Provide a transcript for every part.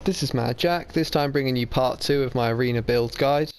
This is Mad Jack, this time bringing you part 2 of my arena build guide.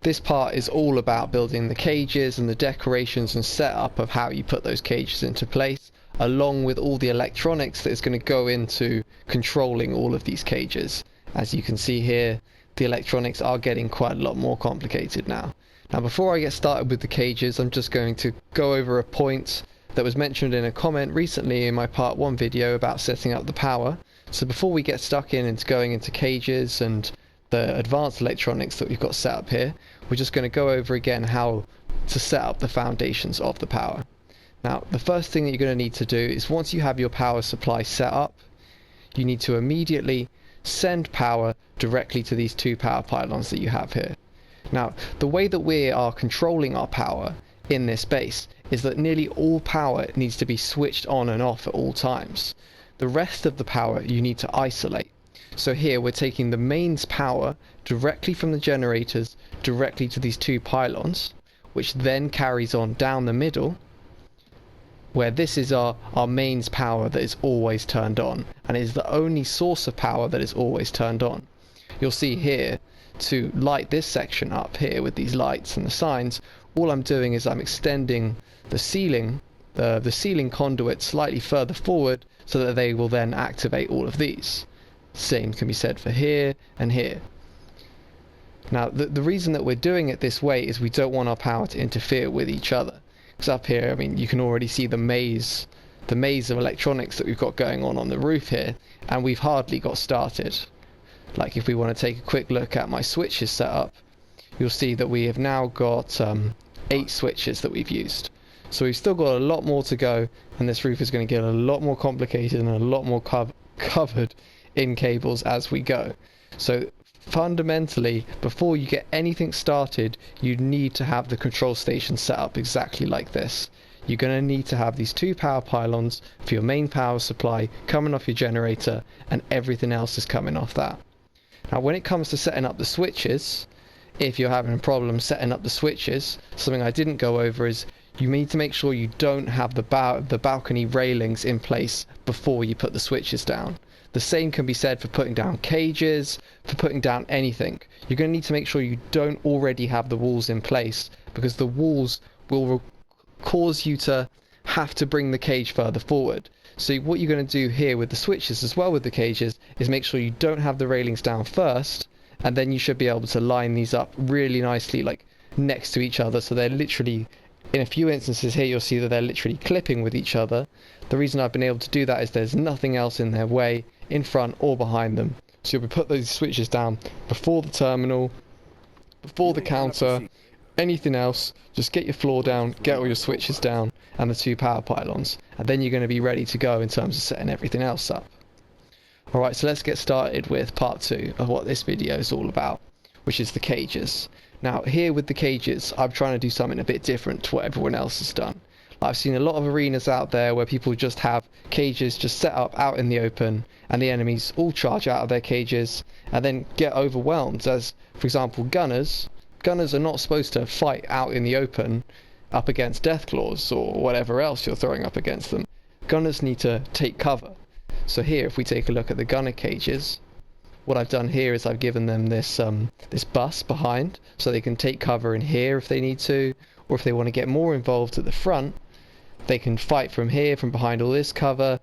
This part is all about building the cages and the decorations and setup of how you put those cages into place, along with all the electronics that is going to go into controlling all of these cages. As you can see here, the electronics are getting quite a lot more complicated now. Now before I get started with the cages, I'm just going to go over a point that was mentioned in a comment recently in my part 1 video about setting up the power. So before we get stuck into going into cages and the advanced electronics that we've got set up here, we're just going to go over again how to set up the foundations of the power. Now the first thing that you're going to need to do is, once you have your power supply set up, you need to immediately send power directly to these 2 power pylons that you have here. Now the way that we are controlling our power in this base is that nearly all power needs to be switched on and off at all times. The rest of the power you need to isolate. So here we're taking the mains power directly from the generators directly to these 2 pylons, which then carries on down the middle, where this is our mains power that is always turned on, and is the only source of power that is always turned on. You'll see here, to light this section up here with these lights and the signs, all I'm doing is I'm extending the ceiling conduit slightly further forward so that they will then activate all of these. Same can be said for here and here. Now the reason that we're doing it this way is we don't want our power to interfere with each other. Because up here, I mean, you can already see the maze of electronics that we've got going on the roof here, and we've hardly got started. Like if we want to take a quick look at my switches setup, you'll see that we have now got 8 switches that we've used. So we've still got a lot more to go, and this roof is going to get a lot more complicated and a lot more covered in cables as we go. So fundamentally, before you get anything started, you need to have the control station set up exactly like this. You're going to need to have these 2 power pylons for your main power supply coming off your generator, and everything else is coming off that. Now when it comes to setting up the switches, if you're having a problem setting up the switches, something I didn't go over is you need to make sure you don't have the balcony railings in place before you put the switches down. The same can be said for putting down cages, for putting down anything. You're going to need to make sure you don't already have the walls in place, because the walls will cause you to have to bring the cage further forward. So what you're going to do here with the switches as well with the cages is make sure you don't have the railings down first, and then you should be able to line these up really nicely, like next to each other, so they're literally, in a few instances here you'll see that they're literally clipping with each other. The reason I've been able to do that is there's nothing else in their way, in front or behind them. So you'll put those switches down before the terminal, before the counter, anything else. Just get your floor down, get all your switches down, and the 2 power pylons, and then you're going to be ready to go in terms of setting everything else up. Alright, so let's get started with part 2 of what this video is all about, which is the cages. Now here with the cages, I'm trying to do something a bit different to what everyone else has done. I've seen a lot of arenas out there where people just have cages just set up out in the open, and the enemies all charge out of their cages and then get overwhelmed. As for example, gunners are not supposed to fight out in the open up against deathclaws or whatever else you're throwing up against them. Gunners need to take cover. So here, if we take a look at the gunner cages, what I've done here is I've given them this bus behind, so they can take cover in here if they need to, or if they want to get more involved at the front, they can fight from here, from behind all this cover,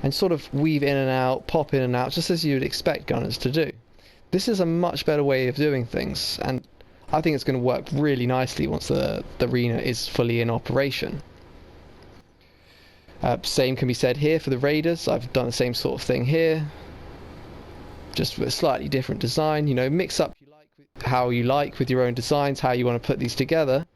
and sort of weave in and out, pop in and out, just as you would expect gunners to do. This is a much better way of doing things, and I think it's going to work really nicely once the arena is fully in operation. Same can be said here for the raiders. I've done the same sort of thing here, just with a slightly different design. You know, mix up how you like with your own designs, how you want to put these together.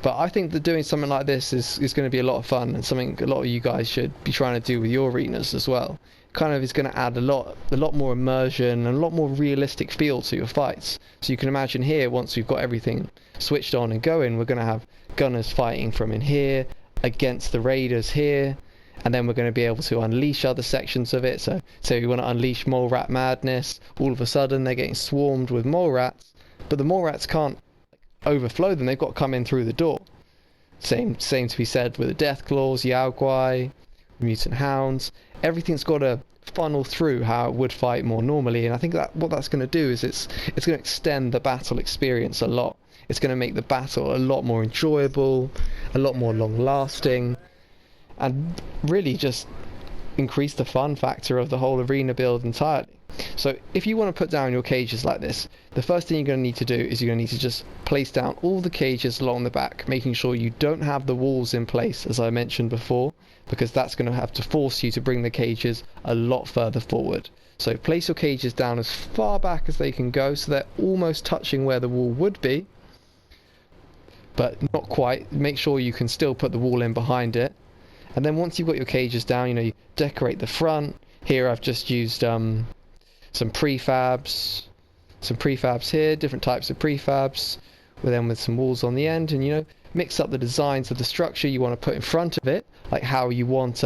But I think that doing something like this is going to be a lot of fun, and something a lot of you guys should be trying to do with your arenas as well. Kind of is going to add a lot more immersion and a lot more realistic feel to your fights. So you can imagine here, once we've got everything switched on and going, we're going to have gunners fighting from in here against the raiders here, and then we're going to be able to unleash other sections of it. So you want to unleash mole rat madness, all of a sudden they're getting swarmed with mole rats, but the mole rats can't overflow them, they've got to come in through the door. Same to be said with the death claws, Yaogwai, mutant hounds. Everything's got to funnel through how it would fight more normally, and I think that what that's going to do is it's going to extend the battle experience a lot. It's going to make the battle a lot more enjoyable, a lot more long-lasting, and really just increase the fun factor of the whole arena build entirely. So if you want to put down your cages like this, the first thing you're going to need to do is you're going to need to just place down all the cages along the back, making sure you don't have the walls in place, as I mentioned before, because that's going to have to force you to bring the cages a lot further forward. So place your cages down as far back as they can go, so they're almost touching where the wall would be, but not quite. Make sure you can still put the wall in behind it. And then once you've got your cages down, you know, you decorate the front. Here I've just used some prefabs here, different types of prefabs, with some walls on the end, and, you know, mix up the designs of the structure you want to put in front of it, like how you want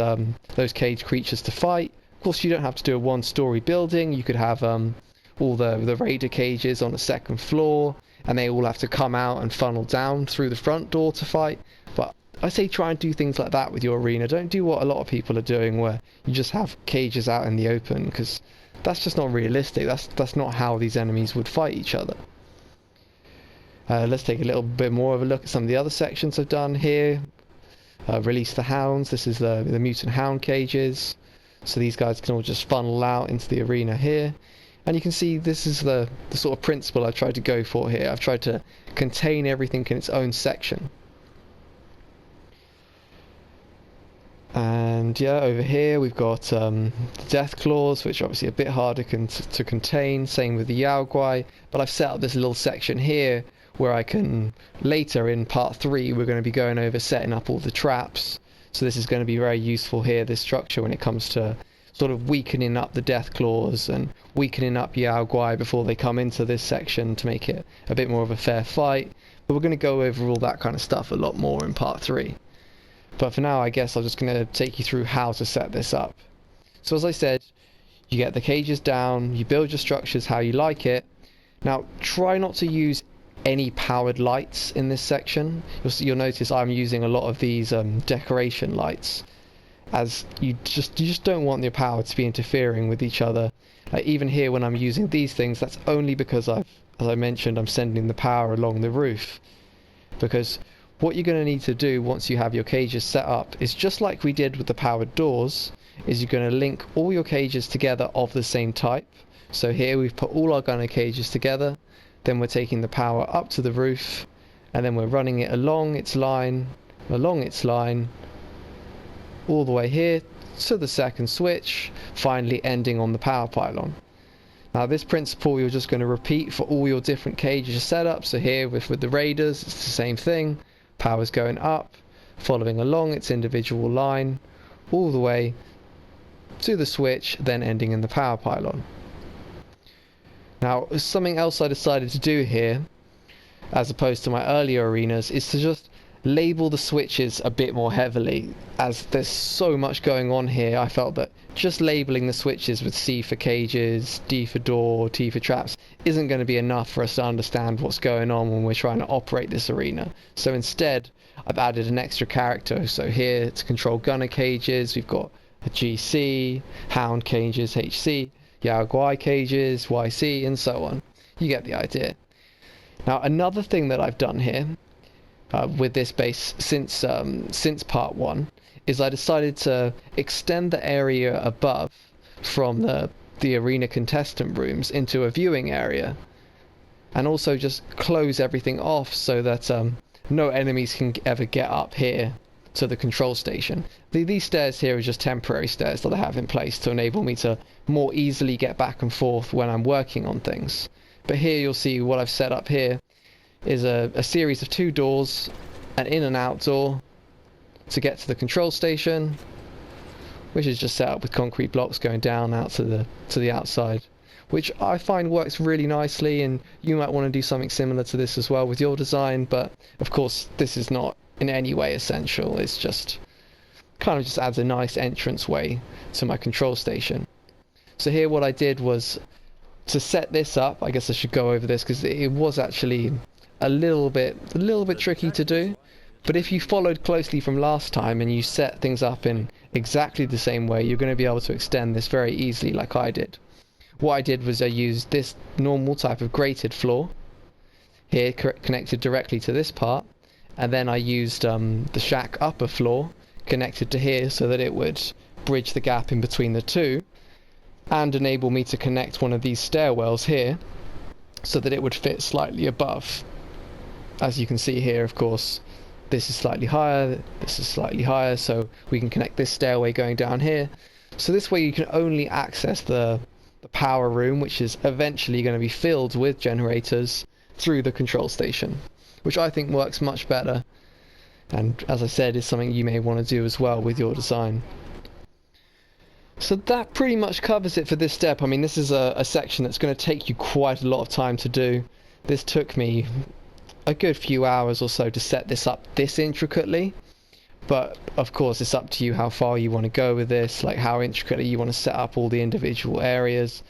those cage creatures to fight. Of course, you don't have to do a one-story building. You could have all the raider cages on the second floor, and they all have to come out and funnel down through the front door to fight. But I say try and do things like that with your arena. Don't do what a lot of people are doing, where you just have cages out in the open, because that's just not realistic. That's not how these enemies would fight each other. Let's take a little bit more of a look at some of the other sections I've done here. Release the hounds. This is the mutant hound cages. So these guys can all just funnel out into the arena here. And you can see this is the sort of principle I've tried to go for here. I've tried to contain everything in its own section. And yeah, over here we've got the death claws, which are obviously a bit harder to contain. Same with the Yaoguai. But I've set up this little section here where I can, later in part 3, we're going to be going over setting up all the traps. So this is going to be very useful here, this structure, when it comes to sort of weakening up the death claws and weakening up Yaoguai before they come into this section to make it a bit more of a fair fight. But we're going to go over all that kind of stuff a lot more in part 3. But for now, I guess I'm just going to take you through how to set this up. So as I said, you get the cages down, you build your structures how you like it. Now, try not to use any powered lights in this section. You'll notice I'm using a lot of these decoration lights, as you just don't want your power to be interfering with each other. Even here when I'm using these things, that's only because as I mentioned, I'm sending the power along the roof. Because what you're going to need to do once you have your cages set up is just like we did with the powered doors, is you're going to link all your cages together of the same type. So here we've put all our gunner cages together, then we're taking the power up to the roof, and then we're running it along its line, all the way here to the second switch, finally ending on the power pylon. Now this principle you're just going to repeat for all your different cages set up. So here with the raiders, it's the same thing. Power's going up, following along its individual line, all the way to the switch, then ending in the power pylon. Now, something else I decided to do here, as opposed to my earlier arenas, is to just label the switches a bit more heavily. As there's so much going on here, I felt that just labeling the switches with C for cages, D for door, T for traps isn't going to be enough for us to understand what's going on when we're trying to operate this arena. So instead, I've added an extra character. So here to control gunner cages, we've got a GC, hound cages, HC, Yaoguai cages, YC, and so on. You get the idea. Now another thing that I've done here with this base since part 1 is I decided to extend the area above from the arena contestant rooms into a viewing area, and also just close everything off so that no enemies can ever get up here to the control station. These stairs here are just temporary stairs that I have in place to enable me to more easily get back and forth when I'm working on things. But here you'll see what I've set up here is a series of 2 doors, an in and out door to get to the control station, which is just set up with concrete blocks going down out to the outside, which I find works really nicely. And you might want to do something similar to this as well with your design, but of course this is not in any way essential. It's just kind of just adds a nice entrance way to my control station. So here what I did was to set this up. I guess I should go over this because it was actually a little bit tricky to do. But if you followed closely from last time and you set things up in exactly the same way, you're going to be able to extend this very easily like I did. What I did was I used this normal type of grated floor here connected directly to this part, and then I used the shack upper floor connected to here so that it would bridge the gap in between the two and enable me to connect one of these stairwells here so that it would fit slightly above. As you can see here, of course, this is slightly higher, this is slightly higher, so we can connect this stairway going down here. So this way you can only access the power room, which is eventually going to be filled with generators, through the control station, which I think works much better, and as I said, is something you may want to do as well with your design. So that pretty much covers it for this step. I mean, this is a section that's going to take you quite a lot of time to do. This took me a good few hours or so to set this up this intricately, but of course it's up to you how far you want to go with this, like how intricately you want to set up all the individual areas.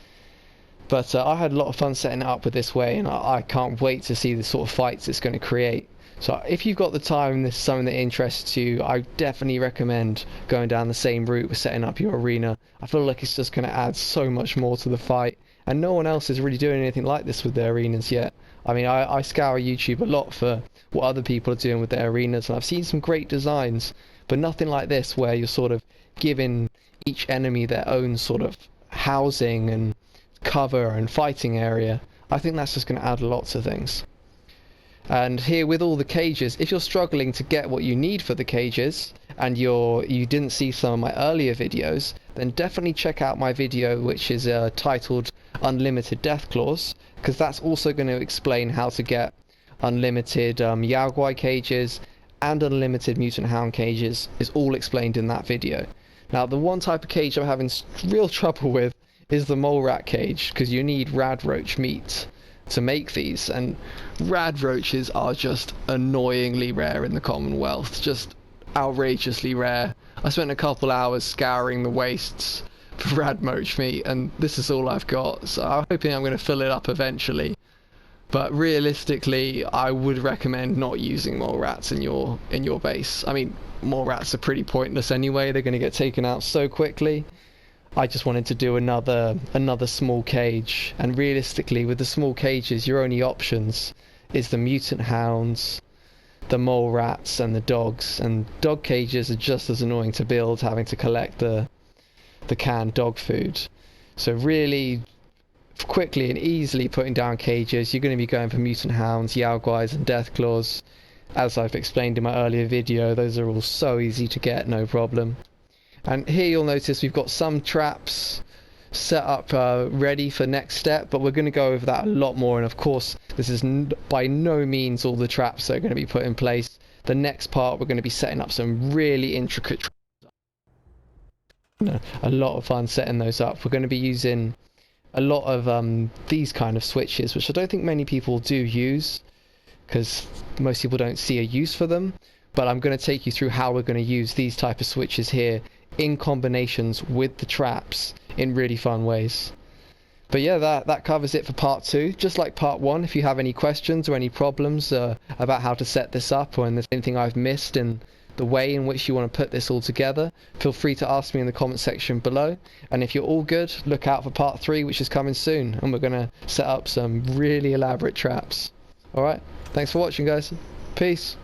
But I had a lot of fun setting it up with this way, and I can't wait to see the sort of fights it's going to create. So if you've got the time and this is something that interests you, I definitely recommend going down the same route with setting up your arena. I feel like it's just going to add so much more to the fight, and no one else is really doing anything like this with their arenas yet. I mean, I scour YouTube a lot for what other people are doing with their arenas, and I've seen some great designs, but nothing like this where you're sort of giving each enemy their own sort of housing and cover and fighting area. I think that's just going to add a lot to things. And here with all the cages, if you're struggling to get what you need for the cages and you didn't see some of my earlier videos, then definitely check out my video which is titled Unlimited Death Claws, because that's also going to explain how to get unlimited Yao Guai cages and unlimited Mutant Hound cages. Is all explained in that video. Now, the one type of cage I'm having real trouble with is the mole rat cage, because you need rad roach meat to make these, and rad roaches are just annoyingly rare in the Commonwealth, just outrageously rare. I spent a couple hours scouring the wastes for rad roach meat, and this is all I've got, so I'm hoping I'm going to fill it up eventually. But realistically, I would recommend not using mole rats in your base. I mean, mole rats are pretty pointless anyway, they're going to get taken out so quickly. I just wanted to do another small cage, and realistically with the small cages your only options is the mutant hounds, the mole rats and the dogs, and dog cages are just as annoying to build, having to collect the canned dog food. So really quickly and easily putting down cages, you're going to be going for mutant hounds, Yao Guais and death claws. As I've explained in my earlier video, those are all so easy to get, no problem. And here you'll notice we've got some traps set up ready for next step, but we're going to go over that a lot more. And of course, this is by no means all the traps that are going to be put in place. The next part, we're going to be setting up some really intricate traps. A lot of fun setting those up. We're going to be using a lot of these kind of switches, which I don't think many people do use, because most people don't see a use for them. But I'm going to take you through how we're going to use these type of switches here in combinations with the traps in really fun ways. But yeah, that covers it for part 2. Just like part 1, if you have any questions or any problems about how to set this up, or there's anything I've missed in the way in which you want to put this all together, feel free to ask me in the comment section below. And if you're all good, look out for part 3, which is coming soon, and we're going to set up some really elaborate traps. Alright, thanks for watching guys. Peace.